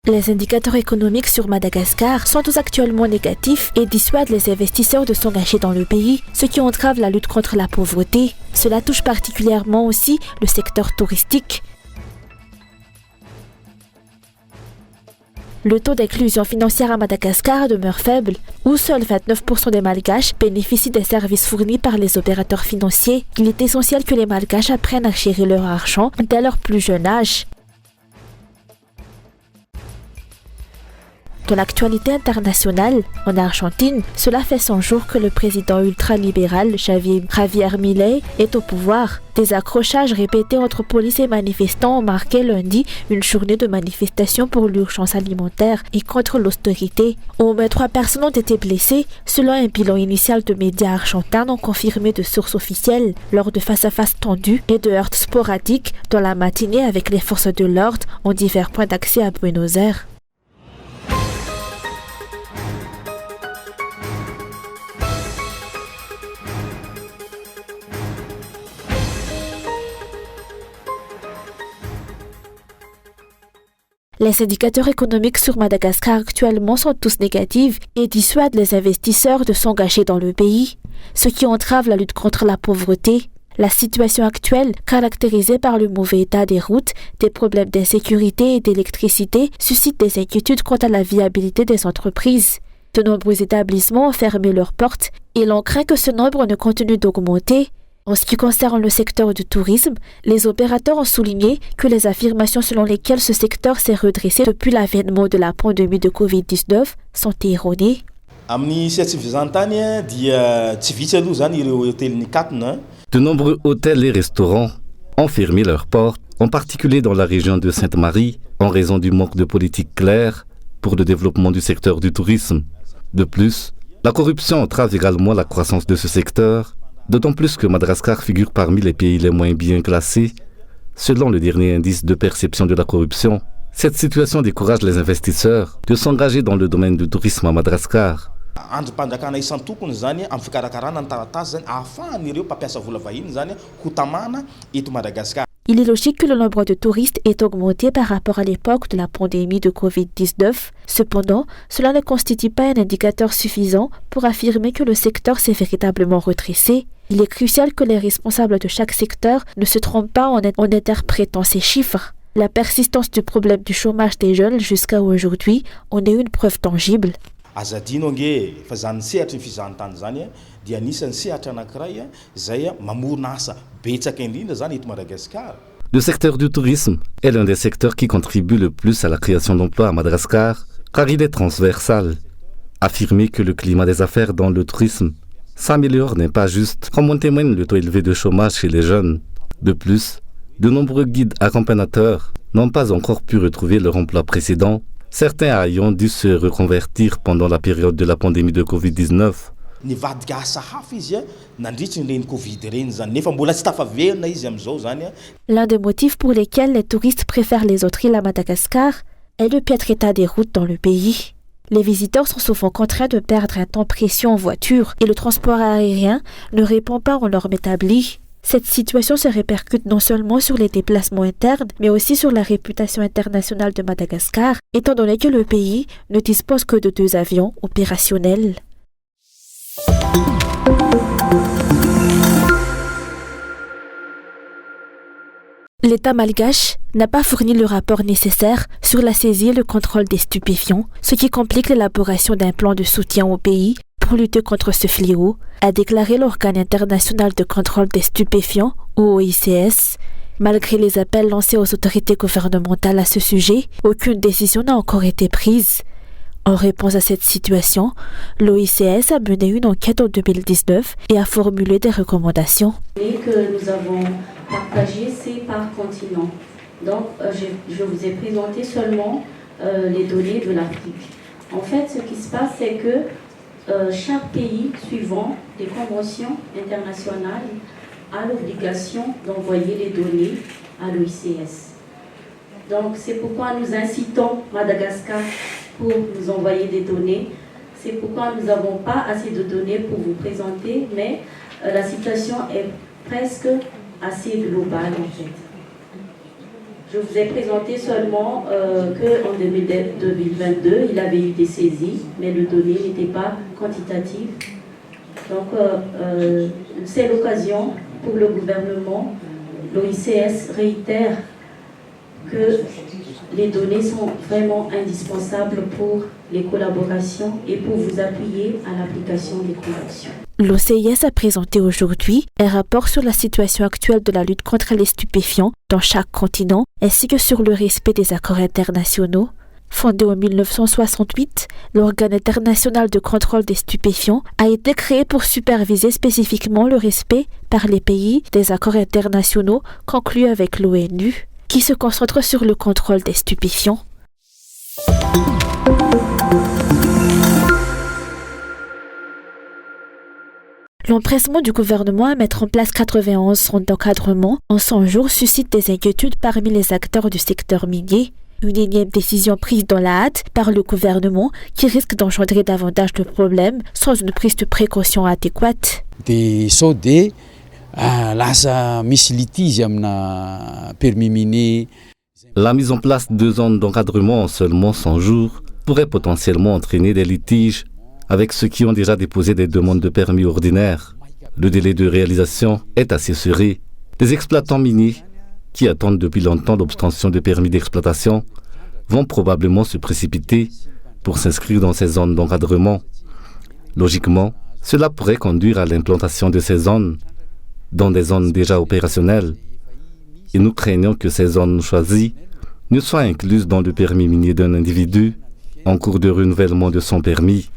Les indicateurs économiques sur Madagascar sont tous actuellement négatifs et dissuadent les investisseurs de s'engager dans le pays, ce qui entrave la lutte contre la pauvreté. Cela touche particulièrement aussi le secteur touristique. Le taux d'inclusion financière à Madagascar demeure faible, où seuls 29% des Malgaches bénéficient des services fournis par les opérateurs financiers. Il est essentiel que les Malgaches apprennent à gérer leur argent dès leur plus jeune âge. Dans l'actualité internationale, en Argentine, cela fait 100 jours que le président ultralibéral Javier Milei est au pouvoir. Des accrochages répétés entre police et manifestants ont marqué lundi une journée de manifestation pour l'urgence alimentaire et contre l'austérité. Au moins 3 personnes ont été blessées, selon un bilan initial de médias argentins non confirmé de sources officielles, lors de face-à-face tendus et de heurts sporadiques dans la matinée avec les forces de l'ordre en divers points d'accès à Buenos Aires. Les indicateurs économiques sur Madagascar actuellement sont tous négatifs et dissuadent les investisseurs de s'engager dans le pays, ce qui entrave la lutte contre la pauvreté. La situation actuelle, caractérisée par le mauvais état des routes, des problèmes d'insécurité et d'électricité, suscite des inquiétudes quant à la viabilité des entreprises. De nombreux établissements ont fermé leurs portes et l'on craint que ce nombre ne continue d'augmenter. En ce qui concerne le secteur du tourisme, les opérateurs ont souligné que les affirmations selon lesquelles ce secteur s'est redressé depuis l'avènement de la pandémie de Covid-19 sont erronées. De nombreux hôtels et restaurants ont fermé leurs portes, en particulier dans la région de Sainte-Marie, en raison du manque de politique claire pour le développement du secteur du tourisme. De plus, la corruption entrave également la croissance de ce secteur, d'autant plus que Madagascar figure parmi les pays les moins bien classés, selon le dernier indice de perception de la corruption. Cette situation décourage les investisseurs de s'engager dans le domaine du tourisme à Madagascar. Il est logique que le nombre de touristes ait augmenté par rapport à l'époque de la pandémie de Covid-19. Cependant, cela ne constitue pas un indicateur suffisant pour affirmer que le secteur s'est véritablement redressé. Il est crucial que les responsables de chaque secteur ne se trompent pas en interprétant ces chiffres. La persistance du problème du chômage des jeunes jusqu'à aujourd'hui en est une preuve tangible. Le secteur du tourisme est l'un des secteurs qui contribue le plus à la création d'emplois à Madagascar, car il est transversal. Affirmer que le climat des affaires dans le tourisme s'améliore n'est pas juste, comme en témoigne le taux élevé de chômage chez les jeunes. De plus, de nombreux guides accompagnateurs n'ont pas encore pu retrouver leur emploi précédent, certains ayant dû se reconvertir pendant la période de la pandémie de Covid-19. L'un des motifs pour lesquels les touristes préfèrent les autres îles à Madagascar est le piètre état des routes dans le pays. Les visiteurs sont souvent contraints de perdre un temps précieux en voiture et le transport aérien ne répond pas aux normes établies. Cette situation se répercute non seulement sur les déplacements internes, mais aussi sur la réputation internationale de Madagascar, étant donné que le pays ne dispose que de 2 avions opérationnels. L'État malgache n'a pas fourni le rapport nécessaire sur la saisie et le contrôle des stupéfiants, ce qui complique l'élaboration d'un plan de soutien au pays pour lutter contre ce fléau, a déclaré l'Organe international de contrôle des stupéfiants, OICS. Malgré les appels lancés aux autorités gouvernementales à ce sujet, aucune décision n'a encore été prise. En réponse à cette situation, l'OICS a mené une enquête en 2019 et a formulé des recommandations. Que nous avons partagé, c'est par continent. Donc, je vous ai présenté seulement les données de l'Afrique. En fait, ce qui se passe, c'est que chaque pays, suivant les conventions internationales, a l'obligation d'envoyer les données à l'OICS. Donc, c'est pourquoi nous incitons Madagascar pour nous envoyer des données. C'est pourquoi nous n'avons pas assez de données pour vous présenter, mais la situation est presque assez globale en fait. Je vous ai présenté seulement qu'en 2022, il avait eu des saisies, mais le donné n'était pas quantitatif. Donc, c'est l'occasion pour le gouvernement. L'OICS réitère que les données sont vraiment indispensables pour les collaborations et pour vous appuyer à l'application des conventions. L'OCIS a présenté aujourd'hui un rapport sur la situation actuelle de la lutte contre les stupéfiants dans chaque continent, ainsi que sur le respect des accords internationaux. Fondé en 1968, l'organe international de contrôle des stupéfiants a été créé pour superviser spécifiquement le respect par les pays des accords internationaux conclus avec l'ONU, qui se concentre sur le contrôle des stupéfiants. L'empressement du gouvernement à mettre en place 91 centres d'encadrement en 100 jours suscite des inquiétudes parmi les acteurs du secteur minier. Une énième décision prise dans la hâte par le gouvernement qui risque d'engendrer davantage de problèmes sans une prise de précaution adéquate. La mise en place de zones d'encadrement en seulement 100 jours pourrait potentiellement entraîner des litiges avec ceux qui ont déjà déposé des demandes de permis ordinaires. Le délai de réalisation est assez serré. Les exploitants miniers qui attendent depuis longtemps l'obtention de permis d'exploitation vont probablement se précipiter pour s'inscrire dans ces zones d'encadrement. Logiquement, cela pourrait conduire à l'implantation de ces zones dans des zones déjà opérationnelles. Et nous craignons que ces zones choisies ne soient incluses dans le permis minier d'un individu en cours de renouvellement de son permis.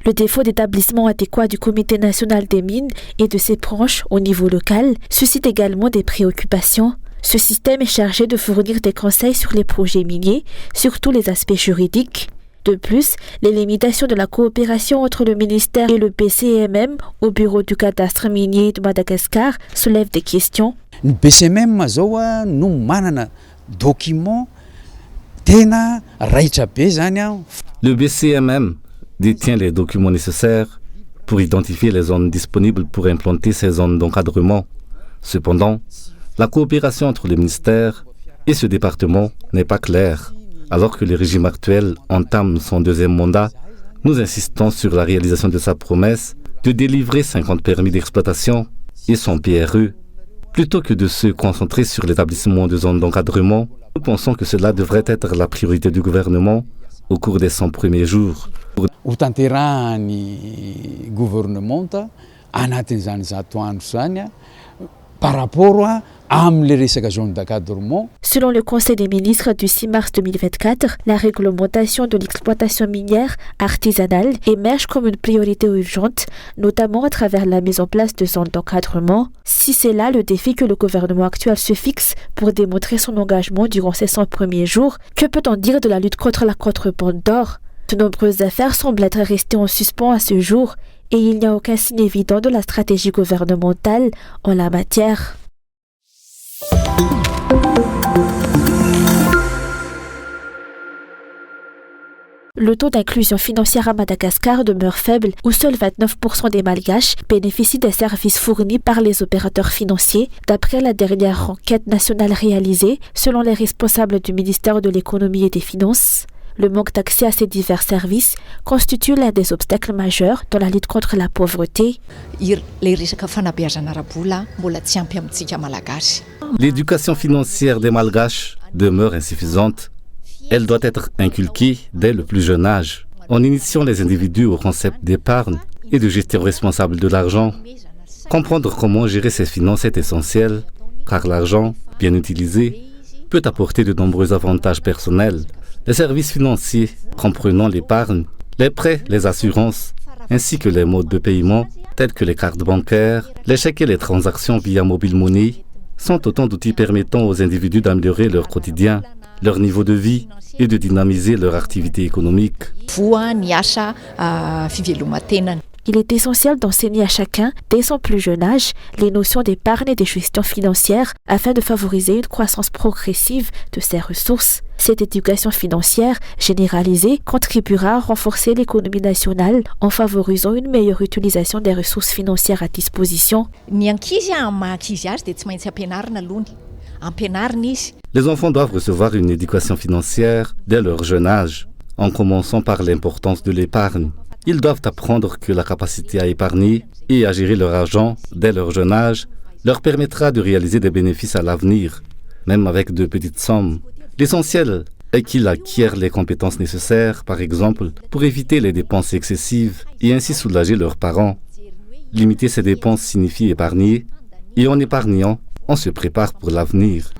Le défaut d'établissement adéquat du Comité national des mines et de ses branches au niveau local suscite également des préoccupations. Ce système est chargé de fournir des conseils sur les projets miniers, surtout les aspects juridiques. De plus, les limitations de la coopération entre le ministère et le BCMM au bureau du cadastre minier de Madagascar soulèvent des questions. Le BCMM détient les documents nécessaires pour identifier les zones disponibles pour implanter ces zones d'encadrement. Cependant, la coopération entre le ministère et ce département n'est pas claire. Alors que le régime actuel entame son deuxième mandat, nous insistons sur la réalisation de sa promesse de délivrer 50 permis d'exploitation et son PRE. Plutôt que de se concentrer sur l'établissement de zones d'encadrement, nous pensons que cela devrait être la priorité du gouvernement au cours des 100 premiers jours. Selon le Conseil des ministres du 6 mars 2024, la réglementation de l'exploitation minière artisanale émerge comme une priorité urgente, notamment à travers la mise en place de zones d'encadrement. Si c'est là le défi que le gouvernement actuel se fixe pour démontrer son engagement durant ces 100 premiers jours, que peut-on dire de la lutte contre la contrebande d'or ? De nombreuses affaires semblent être restées en suspens à ce jour et il n'y a aucun signe évident de la stratégie gouvernementale en la matière. Le taux d'inclusion financière à Madagascar demeure faible, où seuls 29% des Malgaches bénéficient des services fournis par les opérateurs financiers, d'après la dernière enquête nationale réalisée selon les responsables du ministère de l'économie et des finances. Le manque d'accès à ces divers services constitue l'un des obstacles majeurs dans la lutte contre la pauvreté. L'éducation financière des Malgaches demeure insuffisante. Elle doit être inculquée dès le plus jeune âge, en initiant les individus au concept d'épargne et de gestion responsable de l'argent. Comprendre comment gérer ses finances est essentiel, car l'argent, bien utilisé, peut apporter de nombreux avantages personnels. Les services financiers, comprenant l'épargne, les prêts, les assurances, ainsi que les modes de paiement, tels que les cartes bancaires, les chèques et les transactions via mobile money, sont autant d'outils permettant aux individus d'améliorer leur quotidien, leur niveau de vie et de dynamiser leur activité économique. il est essentiel d'enseigner à chacun, dès son plus jeune âge, les notions d'épargne et de gestion financière afin de favoriser une croissance progressive de ses ressources. Cette éducation financière généralisée contribuera à renforcer l'économie nationale en favorisant une meilleure utilisation des ressources financières à disposition. Les enfants doivent recevoir une éducation financière dès leur jeune âge, en commençant par l'importance de l'épargne. Ils doivent apprendre que la capacité à épargner et à gérer leur argent dès leur jeune âge leur permettra de réaliser des bénéfices à l'avenir, même avec de petites sommes. L'essentiel est qu'ils acquièrent les compétences nécessaires, par exemple, pour éviter les dépenses excessives et ainsi soulager leurs parents. Limiter ces dépenses signifie épargner, et en épargnant, on se prépare pour l'avenir.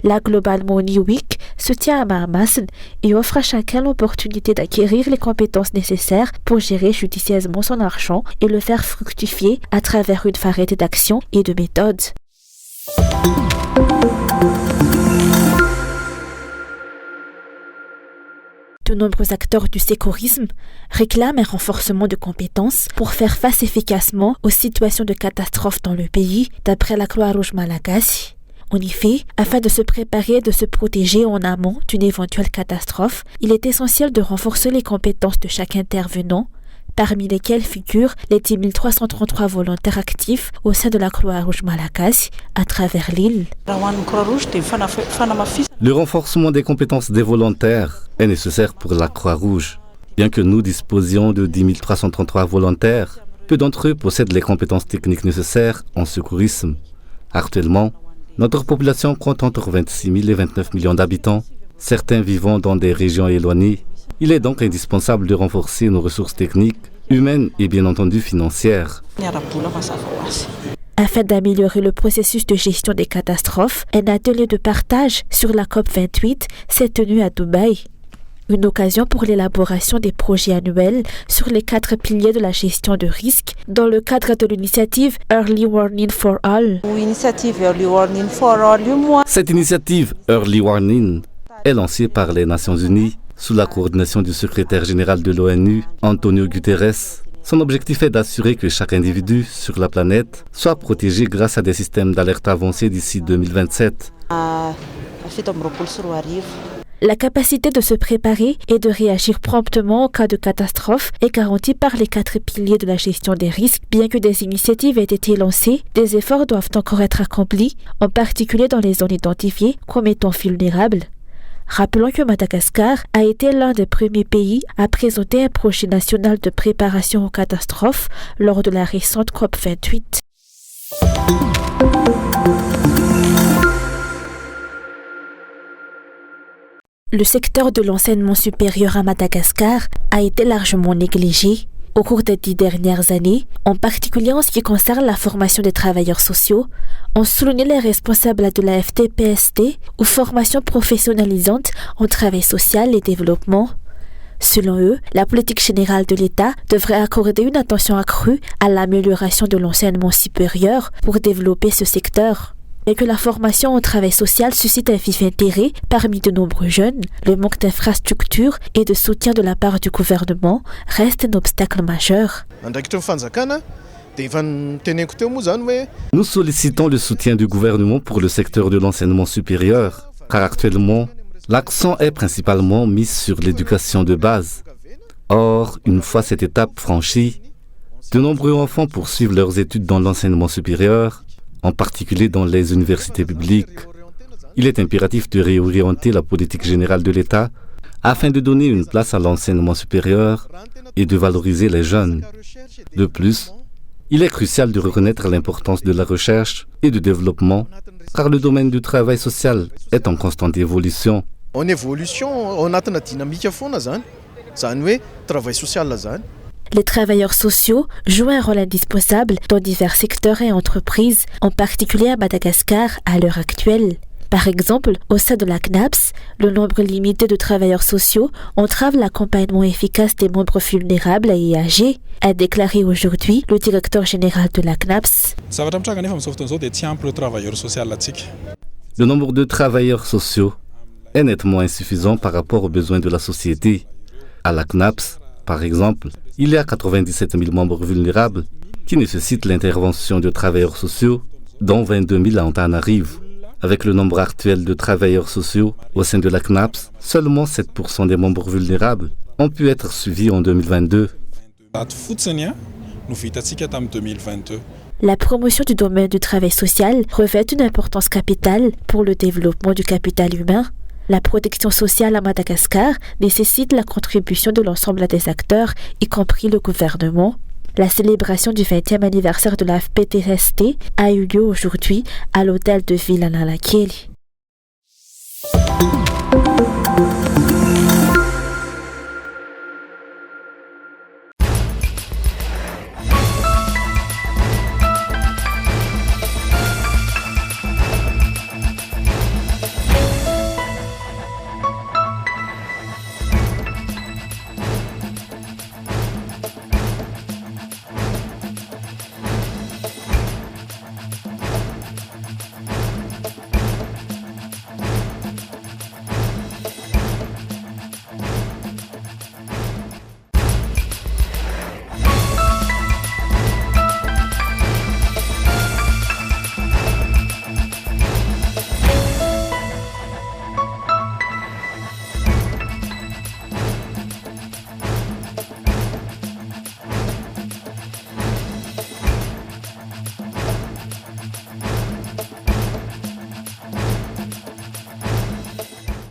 La Global Money Week se tient à Mahamasn et offre à chacun l'opportunité d'acquérir les compétences nécessaires pour gérer judicieusement son argent et le faire fructifier à travers une variété d'actions et de méthodes. De nombreux acteurs du sécurisme réclament un renforcement de compétences pour faire face efficacement aux situations de catastrophe dans le pays, d'après la Croix-Rouge malagasy. En effet, afin de se préparer et de se protéger en amont d'une éventuelle catastrophe, il est essentiel de renforcer les compétences de chaque intervenant, parmi lesquels figurent les 10 333 volontaires actifs au sein de la Croix-Rouge malagasy à travers l'île. Le renforcement des compétences des volontaires est nécessaire pour la Croix-Rouge. Bien que nous disposions de 10 333 volontaires, peu d'entre eux possèdent les compétences techniques nécessaires en secourisme. Actuellement, notre population compte entre 26 000 et 29 millions d'habitants, certains vivant dans des régions éloignées. Il est donc indispensable de renforcer nos ressources techniques, humaines et bien entendu financières. Afin d'améliorer le processus de gestion des catastrophes, un atelier de partage sur la COP28 s'est tenu à Dubaï. Une occasion pour l'élaboration des projets annuels sur les 4 piliers de la gestion de risque dans le cadre de l'initiative Early Warning for All. Cette initiative Early Warning est lancée par les Nations Unies sous la coordination du secrétaire général de l'ONU, Antonio Guterres. Son objectif est d'assurer que chaque individu sur la planète soit protégé grâce à des systèmes d'alerte avancés d'ici 2027. La capacité de se préparer et de réagir promptement en cas de catastrophe est garantie par les 4 piliers de la gestion des risques. Bien que des initiatives aient été lancées, des efforts doivent encore être accomplis, en particulier dans les zones identifiées comme étant vulnérables. Rappelons que Madagascar a été l'un des premiers pays à présenter un projet national de préparation aux catastrophes lors de la récente COP28. Le secteur de l'enseignement supérieur à Madagascar a été largement négligé au cours des 10 dernières années, en particulier en ce qui concerne la formation des travailleurs sociaux, ont souligné les responsables de la FTPST ou formation professionnalisante en travail social et développement. Selon eux, la politique générale de l'État devrait accorder une attention accrue à l'amélioration de l'enseignement supérieur pour développer ce secteur. Et que la formation au travail social suscite un vif intérêt parmi de nombreux jeunes, le manque d'infrastructures et de soutien de la part du gouvernement reste un obstacle majeur. Nous sollicitons le soutien du gouvernement pour le secteur de l'enseignement supérieur, car actuellement, l'accent est principalement mis sur l'éducation de base. Or, une fois cette étape franchie, de nombreux enfants poursuivent leurs études dans l'enseignement supérieur, en particulier dans les universités publiques. Il est impératif de réorienter la politique générale de l'État afin de donner une place à l'enseignement supérieur et de valoriser les jeunes. De plus, il est crucial de reconnaître l'importance de la recherche et du développement, car le domaine du travail social est en constante évolution. En évolution, on a une dynamique travail social. Les travailleurs sociaux jouent un rôle indispensable dans divers secteurs et entreprises, en particulier à Madagascar à l'heure actuelle. Par exemple, au sein de la CNAPS, le nombre limité de travailleurs sociaux entrave l'accompagnement efficace des membres vulnérables et âgés, a déclaré aujourd'hui le directeur général de la CNAPS. Le nombre de travailleurs sociaux est nettement insuffisant par rapport aux besoins de la société. À la CNAPS, Par exemple, il y a 97 000 membres vulnérables qui nécessitent l'intervention de travailleurs sociaux, dont 22 000 à Antananarivo. Avec le nombre actuel de travailleurs sociaux au sein de la CNAPS, seulement 7% des membres vulnérables ont pu être suivis en 2022. La promotion du domaine du travail social revêt une importance capitale pour le développement du capital humain. La protection sociale à Madagascar nécessite la contribution de l'ensemble des acteurs, y compris le gouvernement. La célébration du 20e anniversaire de la FPTST a eu lieu aujourd'hui à l'hôtel de ville à Nalakeli.